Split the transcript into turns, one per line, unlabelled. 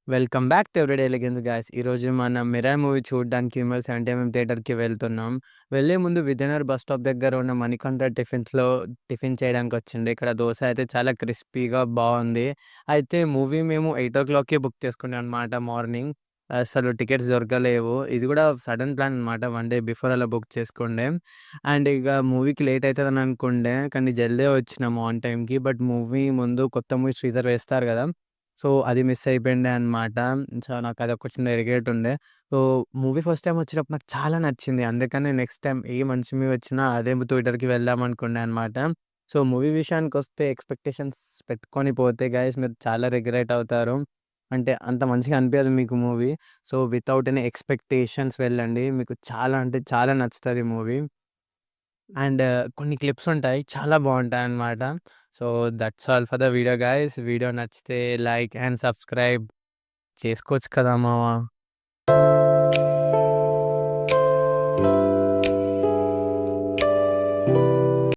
Welcome back to everyday legends guys. ఈరోజు మనం 'Mirai' movie చూడడానికి విమల్స్ అంటే మేము థియేటర్‌కి వెళ్తున్నాం. వెళ్ళే ముందు విజయనగర్ బస్ స్టాప్ దగ్గర ఉన్న మణికంఠ టిఫిన్స్‌లో టిఫిన్ చేయడానికొచ్చిండే. ఇక్కడ దోస అయితే చాలా క్రిస్పీగా బావుంది. అయితే మూవీ మేము 8:00కే బుక్ చేసుకున్నాం అనమాట మార్నింగ్. అసలు టికెట్స్ దొరకలేవు. ఇది కూడా సడెన్ ప్లాన్ అనమాట. 1 డే బిఫోర్ అలా బుక్ చేసుకుండే. అండ్ ఇక మూవీకి లేట్ అయితదని అనుకుండే. కానీ జల్దే వచ్చినాము ఆన్ టైమ్‌కి. బట్ మూవీ ముందు కొత్త మూవీ శ్రీధర్ వేస్తారు కదా! సో, అది మిస్ అయిపోయిండే అనమాట. సో, నాకదొక చిన్న రిగ్రెట్ ఉండే. సో, మూవీ ఫస్ట్ టైమ్ వచ్చినప్పుడు నాకు చాలా నచ్చింది. అందుకని నెక్స్ట్ టైమ్ ఏ మంచి మూవీ వచ్చినా అదే థియేటర్‌కి వెళ్దాం అనుకున్నా అనమాట. సో, మూవీ విషయానికొస్తే ఎక్స్‌పెక్టేషన్స్ పెట్టుకొని పోతే గైస్ మీరు చాలా రిగ్రెట్ అవుతారు. అంటే అంత మంచిగా అనిపియదు మీకు movie. So, without any expectations వెళ్ళండి. మీకు చాలా అంటే చాలా నచ్చుతది మూవీ. అండ్ కొన్ని క్లిప్స్ ఉంటాయి. చాలా బావుంటాయన్నమాట. So, that's all for the video guys. Video నచ్చితే లైక్ అండ్ సబ్స్క్రైబ్ చేసుకోవచ్చు కదా మామ!